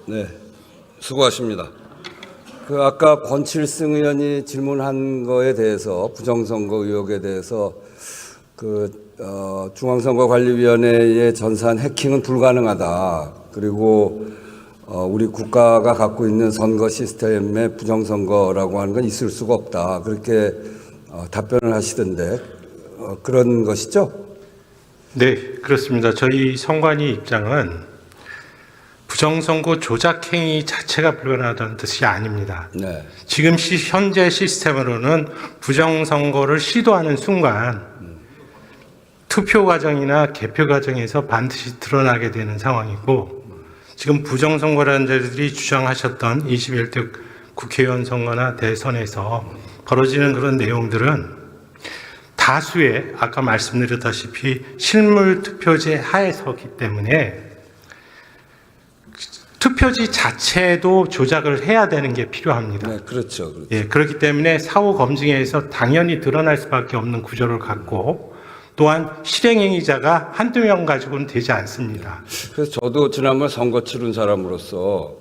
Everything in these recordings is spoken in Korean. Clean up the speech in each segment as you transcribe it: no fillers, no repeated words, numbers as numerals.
네, 수고하십니다. 아까 권칠승 의원이 질문한 거에 대해서 부정선거 의혹에 대해서 중앙선거관리위원회의 전산 해킹은 불가능하다. 그리고 우리 국가가 갖고 있는 선거 시스템의 부정선거라고 하는 건 있을 수가 없다. 그렇게 답변을 하시던데 그런 것이죠? 네, 그렇습니다. 저희 선관위 입장은 부정선거 조작행위 자체가 불가능하다는 뜻이 아닙니다. 네. 지금 현재 시스템으로는 부정선거를 시도하는 순간 투표 과정이나 개표 과정에서 반드시 드러나게 되는 상황이고, 지금 부정선거라는 자들이 주장하셨던 21대 국회의원 선거나 대선에서 벌어지는 그런 내용들은 다수의 아까 말씀드렸다시피 실물 투표제 하에서기 때문에 투표지 자체도 조작을 해야 되는 게 필요합니다. 네, 그렇죠. 그렇죠. 예, 그렇기 때문에 사후 검증에서 당연히 드러날 수밖에 없는 구조를 갖고, 또한 실행행위자가 한두 명 가지고는 되지 않습니다. 그래서 저도 지난번 선거 치른 사람으로서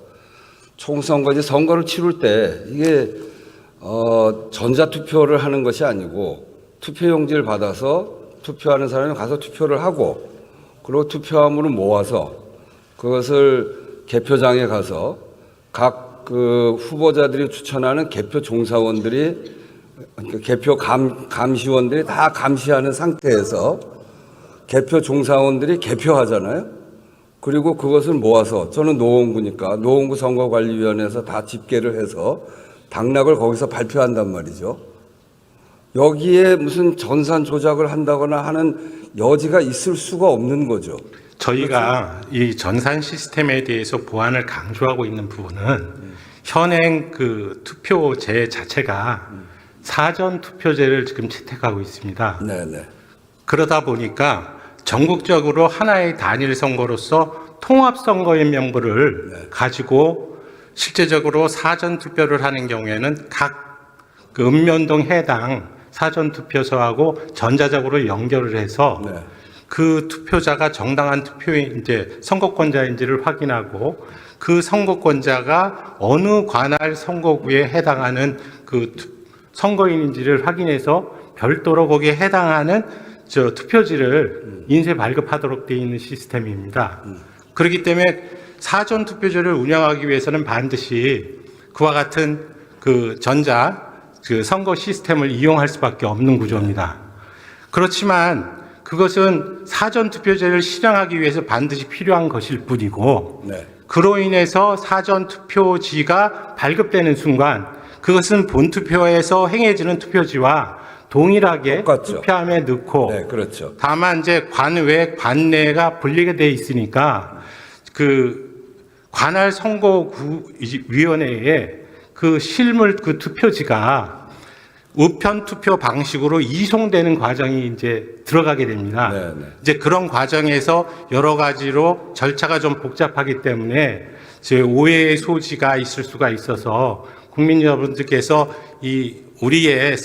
총선거지 선거를 치를 때 이게 전자투표를 하는 것이 아니고 투표용지를 받아서 투표하는 사람이 가서 투표를 하고, 그리고 투표함으로 모아서 그것을 개표장에 가서 각 후보자들이 추천하는 개표 종사원들이, 개표 감시원들이 다 감시하는 상태에서 개표 종사원들이 개표하잖아요. 그리고 그것을 모아서, 저는 노원구니까 노원구 선거관리위원회에서 다 집계를 해서 당락을 거기서 발표한단 말이죠. 여기에 무슨 전산 조작을 한다거나 하는 여지가 있을 수가 없는 거죠. 저희가 이 전산 시스템에 대해서 보완을 강조하고 있는 부분은 현행 투표제 자체가 사전 투표제를 지금 채택하고 있습니다. 네네. 그러다 보니까 전국적으로 하나의 단일 선거로서 통합 선거인 명부를 가지고 실제적으로 사전 투표를 하는 경우에는 각 읍면동 해당 사전 투표소하고 전자적으로 연결을 해서 네. 그 투표자가 정당한 투표인지 선거권자인지를 확인하고, 그 선거권자가 어느 관할 선거구에 해당하는 선거인인지를 확인해서 별도로 거기에 해당하는 투표지를 인쇄 발급하도록 되어 있는 시스템입니다. 그렇기 때문에 사전 투표제를 운영하기 위해서는 반드시 그와 같은 선거 시스템을 이용할 수밖에 없는 구조입니다. 그렇지만 그것은 사전 투표제를 실행하기 위해서 반드시 필요한 것일 뿐이고, 네. 그로 인해서 사전 투표지가 발급되는 순간 그것은 본투표에서 행해지는 투표지와 동일하게 똑같죠. 투표함에 넣고, 네, 그렇죠. 다만 이제 관외, 관내가 분리가 되어 있으니까 관할 선거위원회에 실물 투표지가 우편 투표 방식으로 이송되는 과정이 이제 들어가게 됩니다. 네네. 이제 그런 과정에서 여러 가지로 절차가 좀 복잡하기 때문에 오해의 소지가 있을 수가 있어서 국민 여러분들께서 우리의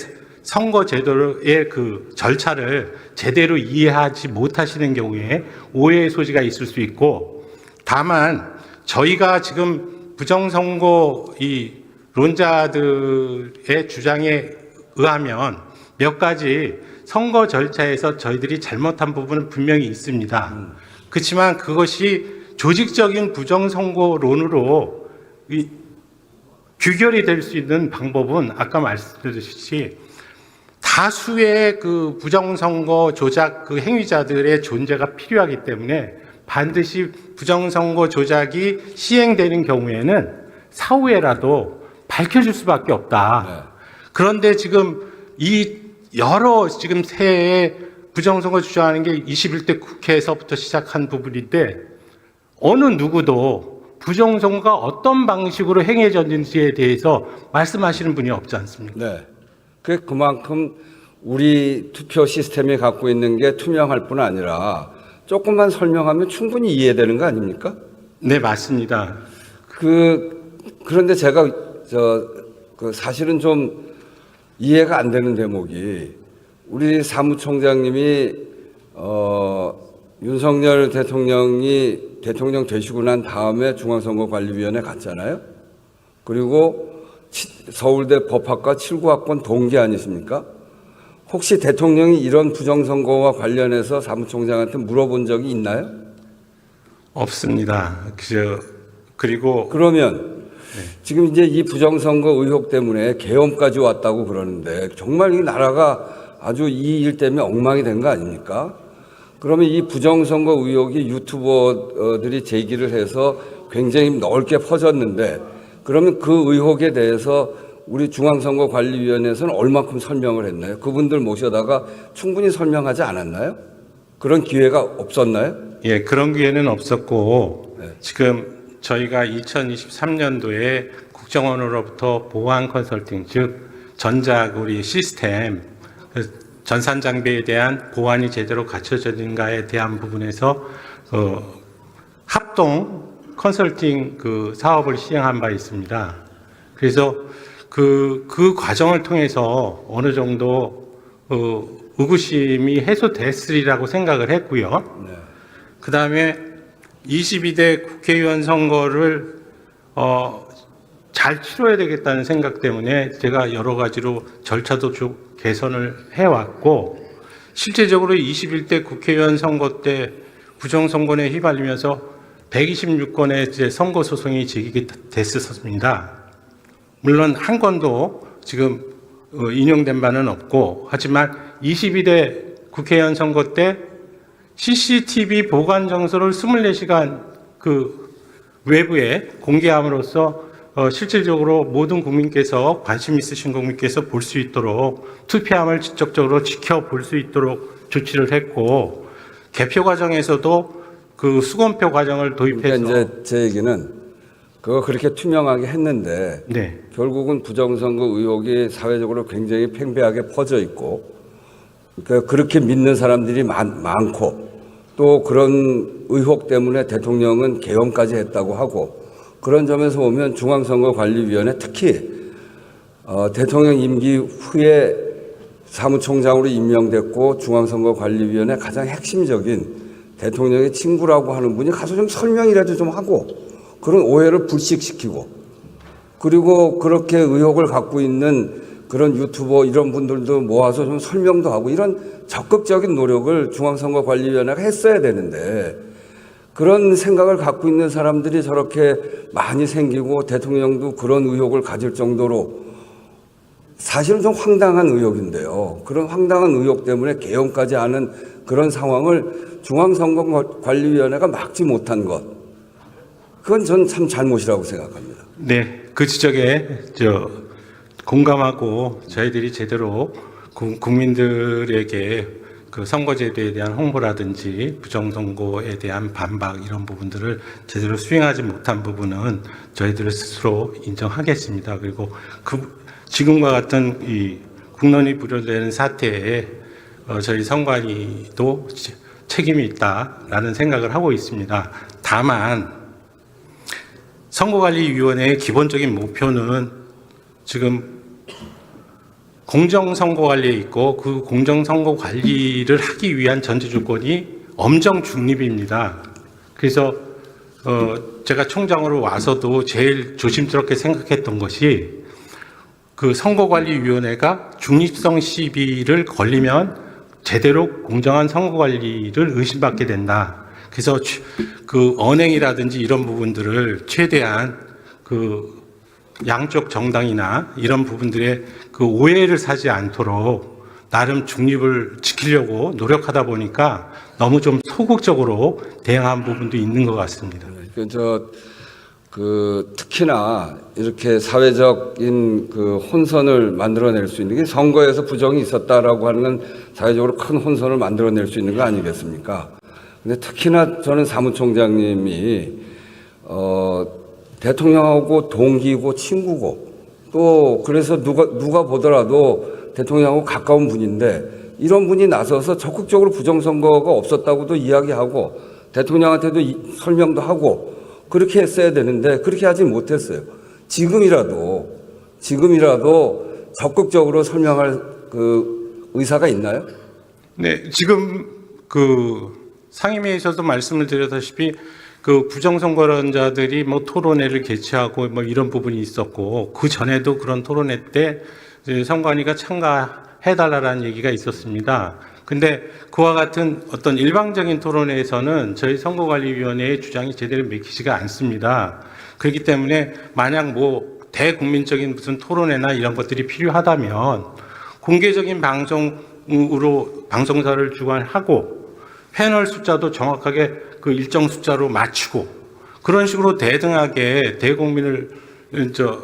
선거 제도의 절차를 제대로 이해하지 못하시는 경우에 오해의 소지가 있을 수 있고, 다만 저희가 지금 부정선거 론자들의 주장에 의하면 몇 가지 선거 절차에서 저희들이 잘못한 부분은 분명히 있습니다. 그렇지만 그것이 조직적인 부정선거론으로 규결이 될 수 있는 방법은 아까 말씀드렸듯이 다수의 부정선거 조작 행위자들의 존재가 필요하기 때문에 반드시 부정선거 조작이 시행되는 경우에는 사후에라도 밝혀질 수밖에 없다. 네. 그런데 지금 지금 새해 부정선거 주장하는 게 21대 국회에서부터 시작한 부분인데, 어느 누구도 부정선거가 어떤 방식으로 행해졌는지에 대해서 말씀하시는 분이 없지 않습니까? 네. 그만큼 우리 투표 시스템이 갖고 있는 게 투명할 뿐 아니라 조금만 설명하면 충분히 이해되는 거 아닙니까? 네, 맞습니다. 그런데 제가 사실은 좀 이해가 안 되는 대목이, 우리 사무총장님이 윤석열 대통령이 대통령 되시고 난 다음에 중앙선거관리위원회 갔잖아요. 그리고 서울대 법학과 79학번 동기 아니십니까? 혹시 대통령이 이런 부정선거와 관련해서 사무총장한테 물어본 적이 있나요? 없습니다. 그리고 그러면 지금 이제 이 부정선거 의혹 때문에 계엄까지 왔다고 그러는데 정말 이 나라가 아주 이 일 때문에 엉망이 된 거 아닙니까? 그러면 이 부정선거 의혹이 유튜버들이 제기를 해서 굉장히 넓게 퍼졌는데 그러면 그 의혹에 대해서 우리 중앙선거관리위원회에서는 얼마큼 설명을 했나요? 그분들 모셔다가 충분히 설명하지 않았나요? 그런 기회가 없었나요? 예, 그런 기회는 없었고 네. 지금 저희가 2023년도에 국정원으로부터 보안 컨설팅, 즉 전자고리 시스템, 전산 장비에 대한 보안이 제대로 갖춰졌는가에 대한 부분에서 합동 컨설팅 그 사업을 시행한 바 있습니다. 그래서 그 과정을 통해서 어느 정도 의구심이 해소됐으리라고 생각을 했고요. 네. 그 다음에 22대 국회의원 선거를 잘 치러야 되겠다는 생각 때문에 제가 여러 가지로 절차도 좀 개선을 해왔고 실제적으로 21대 국회의원 선거 때 부정선거에 휘말리면서 126건의 이제 선거 소송이 제기됐었습니다. 물론 한 건도 지금 인용된 바는 없고 하지만 22대 국회의원 선거 때 CCTV 보관 장소를 24시간 그 외부에 공개함으로써 실질적으로 모든 국민께서 관심 있으신 국민께서 볼 수 있도록 투표함을 직접적으로 지켜볼 수 있도록 조치를 했고 개표 과정에서도 그 수검표 과정을 도입해서 그러니까 이제 제 얘기는 그거 그렇게 투명하게 했는데 네. 결국은 부정선거 의혹이 사회적으로 굉장히 팽배하게 퍼져 있고 그러니까 그렇게 믿는 사람들이 많고 또 그런 의혹 때문에 대통령은 계엄까지 했다고 하고 그런 점에서 보면 중앙선거관리위원회 특히 대통령 임기 후에 사무총장으로 임명됐고 중앙선거관리위원회 가장 핵심적인 대통령의 친구라고 하는 분이 가서 좀 설명이라도 좀 하고 그런 오해를 불식시키고 그리고 그렇게 의혹을 갖고 있는 그런 유튜버 이런 분들도 모아서 좀 설명도 하고 이런 적극적인 노력을 중앙선거관리위원회가 했어야 되는데 그런 생각을 갖고 있는 사람들이 저렇게 많이 생기고 대통령도 그런 의혹을 가질 정도로 사실은 좀 황당한 의혹인데요. 그런 황당한 의혹 때문에 계엄까지 하는 그런 상황을 중앙선거관리위원회가 막지 못한 것. 그건 전 참 잘못이라고 생각합니다. 네, 그 지적에 공감하고 저희들이 제대로 국민들에게 그 선거제도에 대한 홍보라든지 부정선거에 대한 반박 이런 부분들을 제대로 수행하지 못한 부분은 저희들 스스로 인정하겠습니다. 그리고 지금과 같은 이 국론이 부려되는 사태에 저희 선관위도 책임이 있다라는 생각을 하고 있습니다. 다만 선거관리위원회의 기본적인 목표는 지금 공정선거관리에 있고 그 공정선거관리를 하기 위한 전제 조건이 엄정 중립입니다. 그래서 제가 총장으로 와서도 제일 조심스럽게 생각했던 것이 그 선거관리위원회가 중립성 시비를 걸리면 제대로 공정한 선거관리를 의심받게 된다. 그래서 그 언행이라든지 이런 부분들을 최대한 그 양쪽 정당이나 이런 부분들의 그 오해를 사지 않도록 나름 중립을 지키려고 노력하다 보니까 너무 좀 소극적으로 대응한 부분도 있는 것 같습니다. 특히나 이렇게 사회적인 그 혼선을 만들어낼 수 있는 게 선거에서 부정이 있었다라고 하는 건 사회적으로 큰 혼선을 만들어낼 수 있는 거 아니겠습니까? 근데 특히나 저는 사무총장님이 대통령하고 동기고 친구고 또 그래서 누가 보더라도 대통령하고 가까운 분인데 이런 분이 나서서 적극적으로 부정선거가 없었다고도 이야기하고 대통령한테도 설명도 하고 그렇게 했어야 되는데 그렇게 하지 못했어요. 지금이라도 적극적으로 설명할 그 의사가 있나요? 네, 지금 그 상임위에서도 말씀을 드렸다시피 그 부정선거론자들이 뭐 토론회를 개최하고 뭐 이런 부분이 있었고, 그 전에도 그런 토론회 때 이제 선관위가 참가해달라는 얘기가 있었습니다. 근데 그와 같은 어떤 일방적인 토론회에서는 저희 선거관리위원회의 주장이 제대로 맥히지가 않습니다. 그렇기 때문에 만약 뭐 대국민적인 무슨 토론회나 이런 것들이 필요하다면 공개적인 방송으로 방송사를 주관하고 패널 숫자도 정확하게 그 일정 숫자로 맞추고 그런 식으로 대등하게 대국민을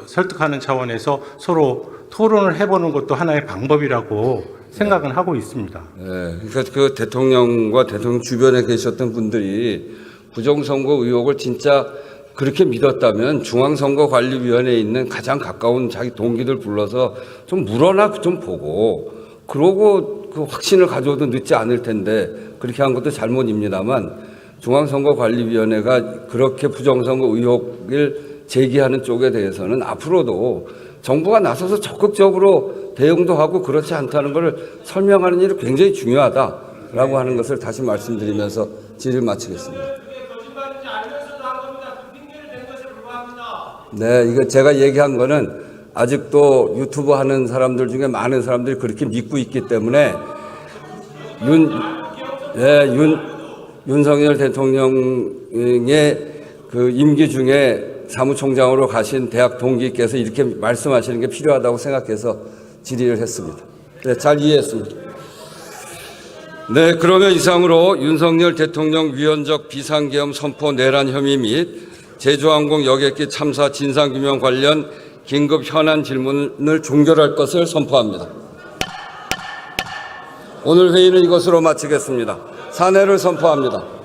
설득하는 차원에서 서로 토론을 해보는 것도 하나의 방법이라고 생각은 하고 있습니다. 네, 그러니까 그 대통령과 대통령 주변에 계셨던 분들이 부정선거 의혹을 진짜 그렇게 믿었다면 중앙선거관리위원회에 있는 가장 가까운 자기 동기들 불러서 좀 물어나 좀 보고 그러고 그 확신을 가져도 늦지 않을 텐데 그렇게 한 것도 잘못입니다만 중앙선거관리위원회가 그렇게 부정선거 의혹을 제기하는 쪽에 대해서는 앞으로도 정부가 나서서 적극적으로 대응도 하고 그렇지 않다는 것을 설명하는 일이 굉장히 중요하다라고 하는 것을 다시 말씀드리면서 질의를 마치겠습니다. 네, 이거 제가 얘기한 거는 아직도 유튜브 하는 사람들 중에 많은 사람들이 그렇게 믿고 있기 때문에 윤석열 대통령의 그 임기 중에 사무총장으로 가신 대학 동기께서 이렇게 말씀하시는 게 필요하다고 생각해서 질의를 했습니다. 네, 잘 이해했습니다. 네, 그러면 이상으로 윤석열 대통령 위헌적 비상계엄 선포 내란 혐의 및 제주항공 여객기 참사 진상규명 관련 긴급 현안 질문을 종결할 것을 선포합니다. 오늘 회의는 이것으로 마치겠습니다. 산회를 선포합니다.